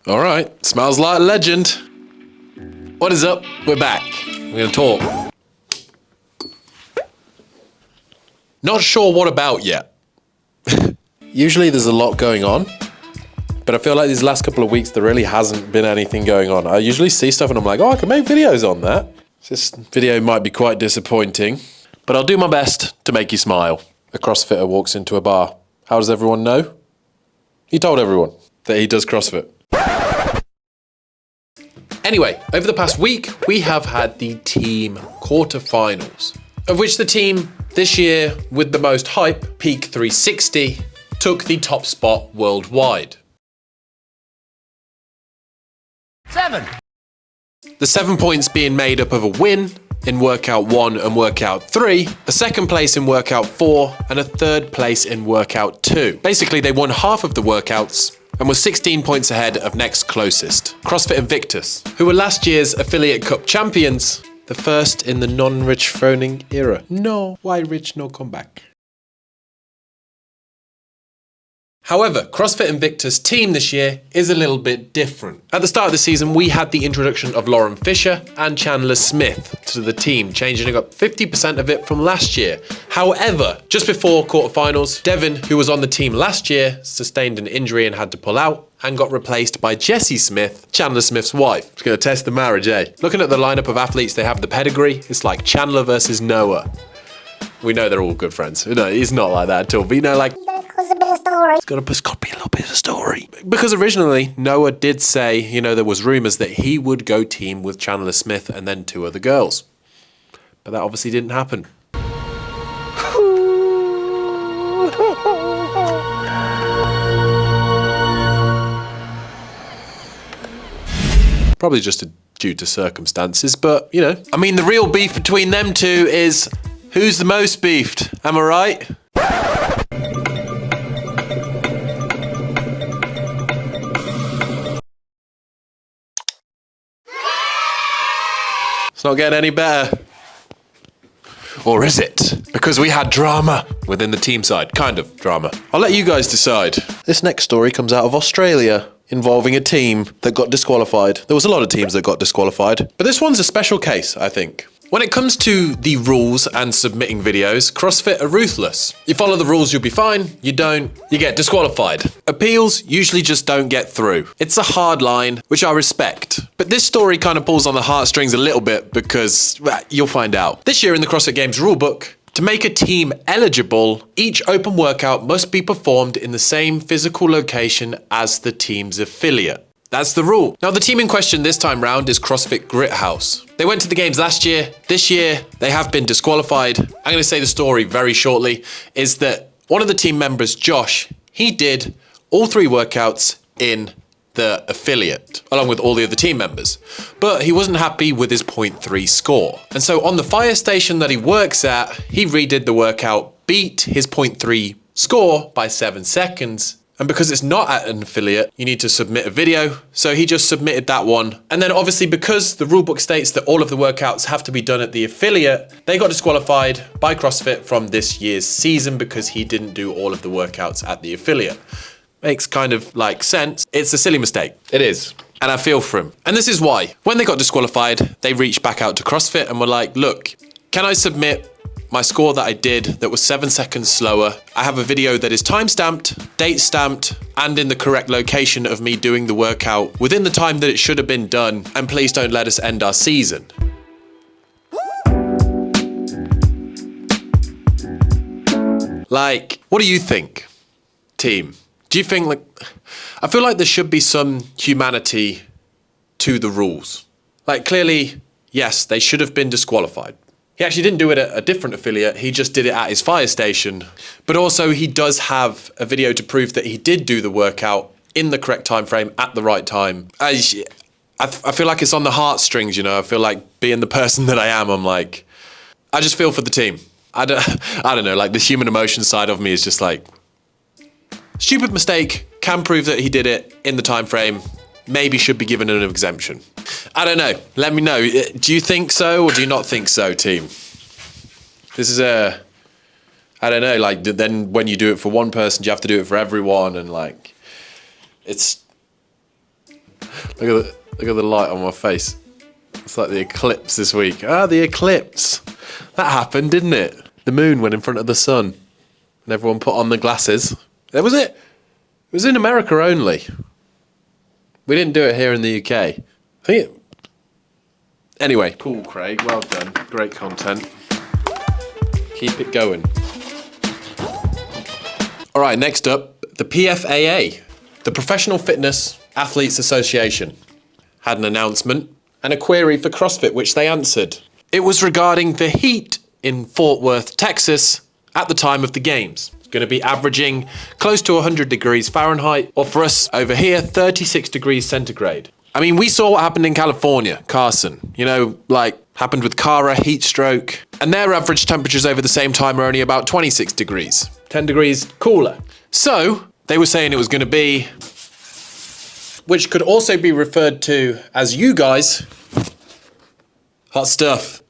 All right, smells like a legend. What is up? We're back. We're gonna talk. Not sure what about yet. Usually there's a lot going on, but I feel like these last couple of weeks there really hasn't been anything going on. I usually see stuff and I'm like, oh, I can make videos on that. This video might be quite disappointing, but I'll do my best to make you smile. A CrossFitter walks into a bar. How does everyone know? He told everyone that he does CrossFit. Anyway, over the past week, we have had the team quarterfinals, of which the team this year with the most hype, Peak 360, took the top spot worldwide. 7. The 7 points being made up of a win in workout 1 and workout 3, a second place in workout 4, and a third place in workout 2. Basically, they won half of the workouts and were 16 points ahead of next closest, CrossFit Invictus, who were last year's Affiliate Cup champions, the first in the non-Rich Froning era. No, why Rich no come back? However, CrossFit Invictus team this year is a little bit different. At the start of the season, we had the introduction of Lauren Fisher and Chandler Smith to the team, changing up 50% of it from last year. However, just before quarterfinals, Devin, who was on the team last year, sustained an injury and had to pull out and got replaced by Jessie Smith, Chandler Smith's wife. It's gonna test the marriage, eh? Looking at the lineup of athletes, they have the pedigree. It's like Chandler versus Noah. We know they're all good friends. No, it's not like that at all, but you know, like, it's got to be a little bit of a story. Because originally, Noah did say, you know, there was rumours that he would go team with Chandler Smith and then 2 other girls. But that obviously didn't happen. Probably just due to circumstances, but, you know. I mean, the real beef between them two is who's the most beefed, am I right? It's not getting any better. Or is it? Because we had drama within the team side. Kind of drama. I'll let you guys decide. This next story comes out of Australia, involving a team that got disqualified. There was a lot of teams that got disqualified, but this one's a special case, I think. When it comes to the rules and submitting videos, CrossFit are ruthless. You follow the rules, you'll be fine. You don't, you get disqualified. Appeals usually just don't get through. It's a hard line, which I respect. But this story kind of pulls on the heartstrings a little bit because, well, you'll find out. This year in the CrossFit Games rulebook, to make a team eligible, each open workout must be performed in the same physical location as the team's affiliate. That's the rule. Now, the team in question this time round is CrossFit Grithouse. They went to the games last year. This year, they have been disqualified. I'm going to say the story very shortly, is that one of the team members, Josh, he did all 3 workouts in the affiliate, along with all the other team members. But he wasn't happy with his 0.3 score. And so on the fire station that he works at, he redid the workout, beat his 0.3 score by 7 seconds. And because it's not at an affiliate, you need to submit a video. So he just submitted that one. And then obviously because the rulebook states that all of the workouts have to be done at the affiliate, they got disqualified by CrossFit from this year's season because he didn't do all of the workouts at the affiliate. Makes kind of like sense. It's a silly mistake. It is. And I feel for him. And this is why. When they got disqualified, they reached back out to CrossFit and were like, look, can I submit my score that I did that was 7 seconds slower? I have a video that is time-stamped, date-stamped, and in the correct location of me doing the workout within the time that it should have been done, and please don't let us end our season. Like, what do you think, team? Do you think, like, I feel like there should be some humanity to the rules. Like, clearly, yes, they should have been disqualified. He actually didn't do it at a different affiliate, he just did it at his fire station. But also he does have a video to prove that he did do the workout in the correct time frame at the right time. I feel like it's on the heartstrings, you know. I feel like being the person that I am, I'm like, I just feel for the team. I don't know, like the human emotion side of me is just like, stupid mistake, can prove that he did it in the time frame, maybe should be given an exemption. I don't know. Let me know. Do you think so or do you not think so, team? This is I don't know, like, then when you do it for one person, do you have to do it for everyone? And like, it's, Look at the light on my face. It's like the eclipse this week. Ah, the eclipse. That happened, didn't it? The moon went in front of the sun and everyone put on the glasses. That was it. It was in America only. We didn't do it here in the UK. I think it... Anyway, cool, Craig. Well done. Great content. Keep it going. All right, next up, the PFAA, the Professional Fitness Athletes Association, had an announcement and a query for CrossFit, which they answered. It was regarding the heat in Fort Worth, Texas, at the time of the games. It's going to be averaging close to 100 degrees Fahrenheit, or for us over here, 36 degrees centigrade. I mean, we saw what happened in California, Carson. You know, like happened with Cara, heat stroke. And their average temperatures over the same time are only about 26 degrees. 10 degrees cooler. So, they were saying it was going to be, which could also be referred to as you guys, hot stuff.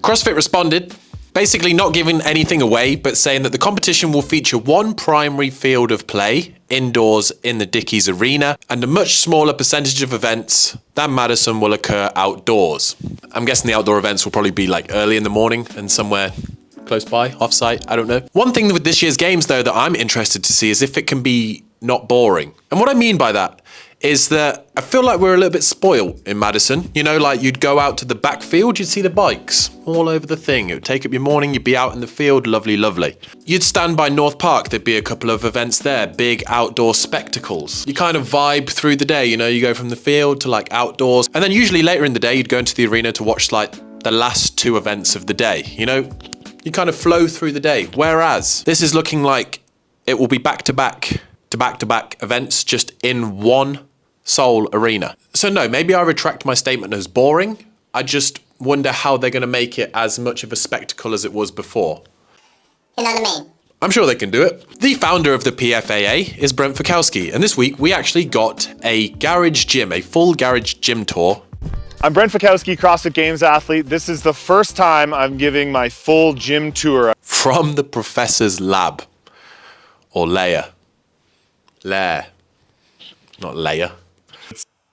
CrossFit responded, basically not giving anything away, but saying that the competition will feature one primary field of play indoors in the Dickies Arena, and a much smaller percentage of events than Madison will occur outdoors. I'm guessing the outdoor events will probably be like early in the morning and somewhere close by, off-site, I don't know. One thing with this year's games, though, that I'm interested to see is if it can be not boring. And what I mean by that is that I feel like we're a little bit spoiled in Madison. You know, like you'd go out to the backfield, you'd see the bikes all over the thing. It would take up your morning, you'd be out in the field, lovely, lovely. You'd stand by North Park, there'd be a couple of events there, big outdoor spectacles. You kind of vibe through the day, you know, you go from the field to like outdoors. And then usually later in the day, you'd go into the arena to watch like the last two events of the day. You know, you kind of flow through the day. Whereas this is looking like it will be back-to-back events just in one sole arena. So no, maybe I retract my statement as boring. I just wonder how they're going to make it as much of a spectacle as it was before. You know what I mean? I'm sure they can do it. The founder of the PFAA is Brent Fikowski, and this week we actually got a garage gym, a full garage gym tour. I'm Brent Fikowski, CrossFit Games athlete. This is the first time I'm giving my full gym tour. From the professor's lab. Or lair. Lair. Not layer.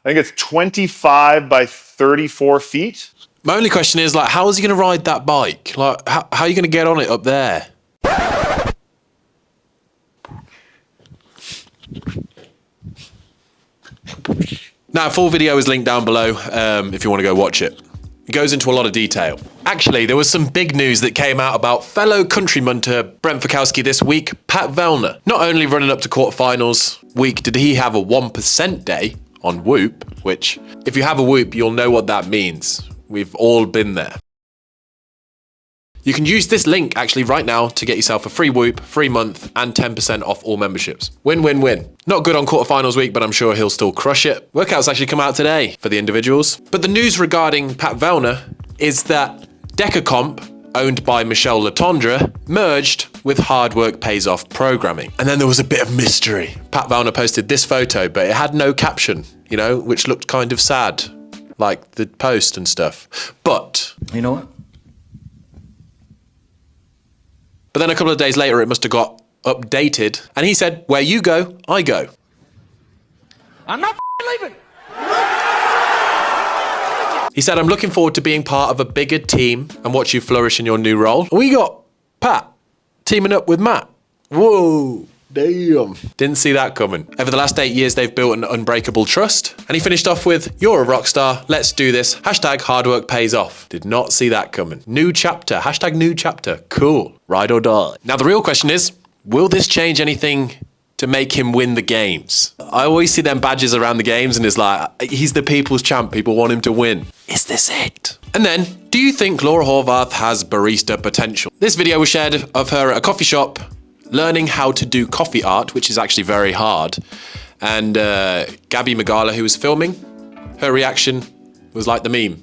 I think it's 25 by 34 feet. My only question is, like, how is he going to ride that bike? Like, how are you going to get on it up there? Now, a full video is linked down below if you want to go watch it. It goes into a lot of detail. Actually, there was some big news that came out about fellow countryman to Brent Fikowski this week, Pat VELLNER. Not only running up to quarterfinals week, did he have a 1% day on Whoop, which, if you have a Whoop, you'll know what that means. We've all been there. You can use this link actually right now to get yourself a free Whoop, free month, and 10% off all memberships. Win, win, win. Not good on quarterfinals week, but I'm sure he'll still crush it. Workouts actually come out today for the individuals. But the news regarding Pat VELLNER is that Decacomp, owned by Michelle Letendre, merged with Hard Work Pays Off programming. And then there was a bit of mystery. Pat VELLNER posted this photo, but it had no caption, you know, which looked kind of sad, like the post and stuff. But You know what? then a couple of days later, it must have got updated. And he said, where you go, I go. I'm not leaving. He said, I'm looking forward to being part of a bigger team and watch you flourish in your new role. And we got Pat teaming up with Matt. Whoa, damn. Didn't see that coming. Over the last 8 years, they've built an unbreakable trust. And he finished off with, you're a rock star, let's do this. Hashtag hard work pays off. Did not see that coming. New chapter, hashtag new chapter. Cool, ride or die. Now the real question is, will this change anything to make him win the games? I always see them badges around the games and it's like, he's the people's champ, people want him to win. Is this it? And then, do you think Laura Horvath has barista potential? This video was shared of her at a coffee shop, learning how to do coffee art, which is actually very hard. And Gabby Magala, who was filming, her reaction was like the meme.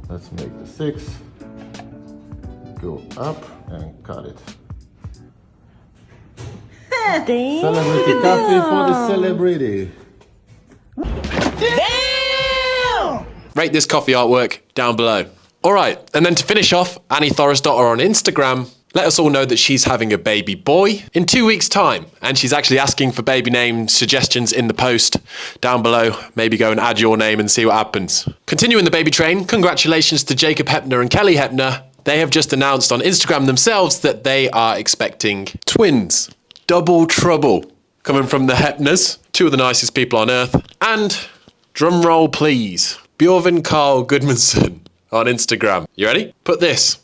Let's make the 6, go up and cut it. Celebrity coffee for the celebrity. Rate this coffee artwork down below. All right, and then to finish off, Annie Thorisdottir on Instagram let us all know that she's having a baby boy in 2 weeks' time. And she's actually asking for baby name suggestions in the post down below. Maybe go and add your name and see what happens. Continuing the baby train, congratulations to Jacob Hepner and Kelly Hepner. They have just announced on Instagram themselves that they are expecting twins. Double trouble coming from the Hepners, two of the nicest people on earth. And drum roll please, Bjorvin Carl Goodmanson on Instagram. You ready? Put this.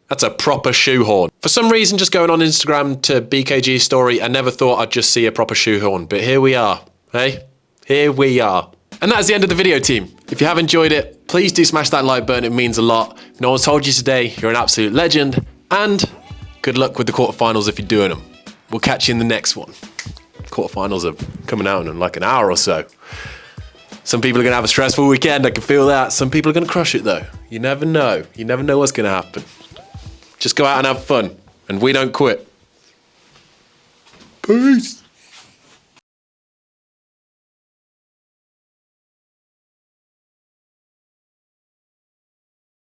That's a proper shoehorn. For some reason, just going on Instagram to BKG's story, I never thought I'd just see a proper shoehorn, but here we are, hey? Here we are. And that's the end of the video, team. If you have enjoyed it, please do smash that like button, it means a lot. If no one's told you today, you're an absolute legend, and good luck with the quarterfinals if you're doing them. We'll catch you in the next one. Quarterfinals are coming out in like an hour or so. Some people are gonna have a stressful weekend, I can feel that. Some people are gonna crush it though. You never know. You never know what's gonna happen. Just go out and have fun, and we don't quit. Peace.